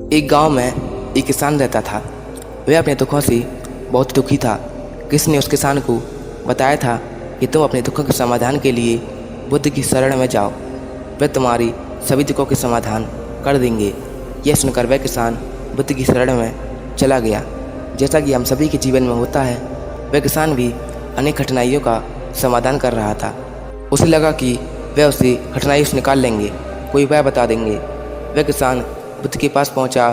एक गांव में एक किसान रहता था। वह अपने दुखों से बहुत दुखी था। किसी ने उस किसान को बताया था कि तुम अपने दुखों के समाधान के लिए बुद्ध की शरण में जाओ, वे तुम्हारी सभी दुखों के समाधान कर देंगे। यह सुनकर वह किसान बुद्ध की शरण में चला गया। जैसा कि हम सभी के जीवन में होता है, वह किसान भी अनेक कठिनाइयों का समाधान कर रहा था। उसे लगा कि वह उसे कठिनाई से निकाल लेंगे, कोई उपाय बता देंगे। वह किसान बुद्ध के पास पहुंचा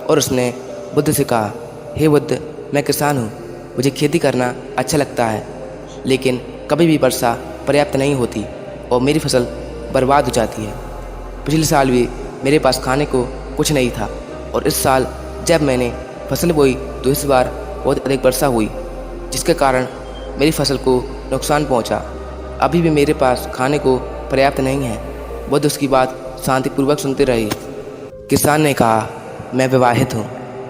और उसने बुद्ध से कहा, हे बुद्ध, मैं किसान हूँ, मुझे खेती करना अच्छा लगता है, लेकिन कभी भी वर्षा पर्याप्त नहीं होती और मेरी फसल बर्बाद हो जाती है। पिछले साल भी मेरे पास खाने को कुछ नहीं था और इस साल जब मैंने फसल बोई तो इस बार बहुत अधिक वर्षा हुई, जिसके कारण मेरी फसल को नुकसान पहुंचा। अभी भी मेरे पास खाने को पर्याप्त नहीं है। बुद्ध उसकी बात शांतिपूर्वक सुनते रहे। किसान ने कहा, मैं विवाहित हूँ,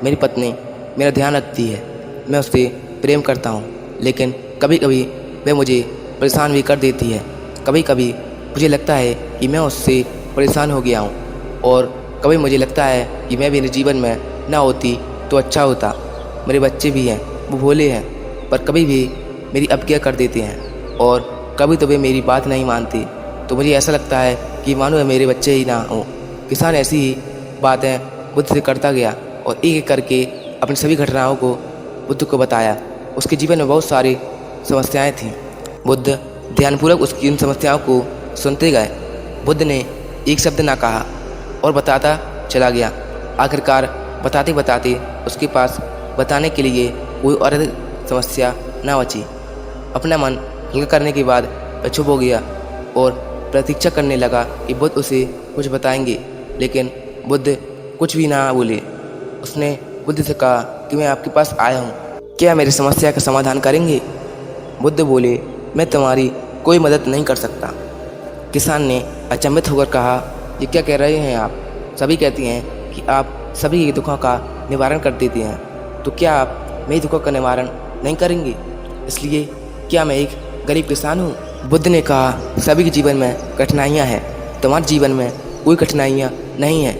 मेरी पत्नी मेरा ध्यान रखती है, मैं उससे प्रेम करता हूँ, लेकिन कभी कभी वह मुझे परेशान भी कर देती है। कभी कभी मुझे लगता है कि मैं उससे परेशान हो गया हूँ और कभी मुझे लगता है कि मैं मेरे जीवन में ना होती तो अच्छा होता। मेरे बच्चे भी हैं, वो भोले हैं, पर कभी भी मेरी अवज्ञा कर देते हैं और कभी तो वे मेरी बात नहीं मानते, तो मुझे ऐसा लगता है कि मानो मेरे बच्चे ही ना हों। किसान ऐसी ही बातें बुद्ध से करता गया और एक एक करके अपनी सभी घटनाओं को बुद्ध को बताया। उसके जीवन में बहुत सारी समस्याएं थीं। बुद्ध ध्यानपूर्वक उसकी उन समस्याओं को सुनते गए। बुद्ध ने एक शब्द ना कहा और बताता चला गया। आखिरकार बताते बताते उसके पास बताने के लिए कोई और समस्या ना बची। अपना मन हल्का करने के बाद वह चुप हो गया और प्रतीक्षा करने लगा कि बुद्ध उसे कुछ बताएंगे, लेकिन बुद्ध कुछ भी ना बोले। उसने बुद्ध से कहा कि मैं आपके पास आया हूँ, क्या मेरी समस्या का समाधान करेंगे? बुद्ध बोले, मैं तुम्हारी कोई मदद नहीं कर सकता। किसान ने अचंभित होकर कहा, ये क्या कह रहे हैं आप? सभी कहती हैं कि आप सभी के दुखों का निवारण कर देते हैं, तो क्या आप मेरे दुखों का निवारण नहीं करेंगे? इसलिए क्या मैं एक गरीब किसान हूँ? बुद्ध ने कहा, सभी के जीवन में कठिनाइयाँ हैं, तुम्हारे जीवन में कोई कठिनाइयाँ नहीं हैं।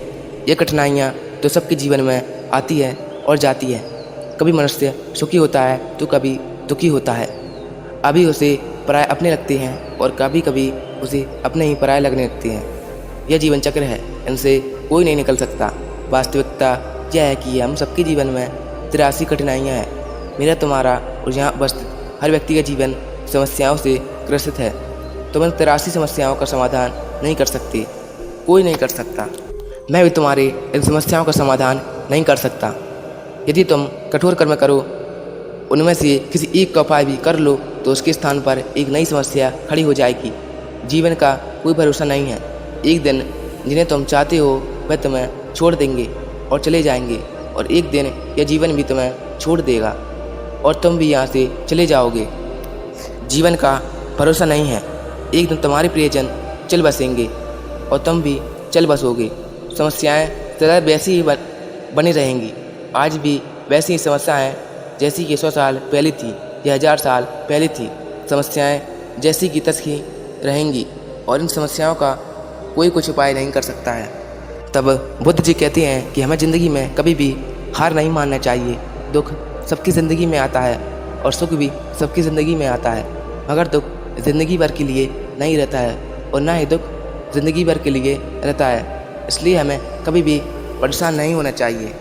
ये कठिनाइयाँ तो सबके जीवन में आती है और जाती है। कभी मनुष्य सुखी होता है तो कभी दुखी होता है। अभी उसे पराये अपने लगते हैं और कभी कभी उसे अपने ही पराये लगने लगते हैं। यह जीवन चक्र है, इनसे कोई नहीं निकल सकता। वास्तविकता यह है कि हम सबके जीवन में 83 कठिनाइयाँ हैं। मेरा, तुम्हारा और यहाँ उपस्थित हर व्यक्ति का जीवन समस्याओं से ग्रसित है। तुम इन 83 समस्याओं का समाधान नहीं कर सकते, कोई नहीं कर सकता। मैं भी तुम्हारे इन समस्याओं का समाधान नहीं कर सकता। यदि तुम कठोर कर्म करो, उनमें से किसी एक का उपाय भी कर लो, तो उसके स्थान पर एक नई समस्या खड़ी हो जाएगी। जीवन का कोई भरोसा नहीं है। एक दिन जिन्हें तुम चाहते हो वह तुम्हें छोड़ देंगे और चले जाएंगे, और एक दिन यह जीवन भी तुम्हें छोड़ देगा और तुम भी यहाँ से चले जाओगे। जीवन का भरोसा नहीं है। एक दिन तुम्हारे प्रियजन चल बसेंगे और तुम भी चल बसोगे। समस्याएं सदा वैसी ही बनी रहेंगी। आज भी वैसी ही समस्याएं जैसी कि 100 साल पहले थी या 1000 साल पहले थी। समस्याएं जैसी की तैसी रहेंगी और इन समस्याओं का कोई कुछ उपाय नहीं कर सकता है। तब बुद्ध जी कहते हैं कि हमें ज़िंदगी में कभी भी हार नहीं मानना चाहिए। दुख सबकी ज़िंदगी में आता है और सुख भी सबकी ज़िंदगी में आता है, मगर दुख ज़िंदगी भर के लिए नहीं रहता है और ना ही दुख ज़िंदगी भर के लिए रहता है। इसलिए हमें कभी भी परेशान नहीं होना चाहिए।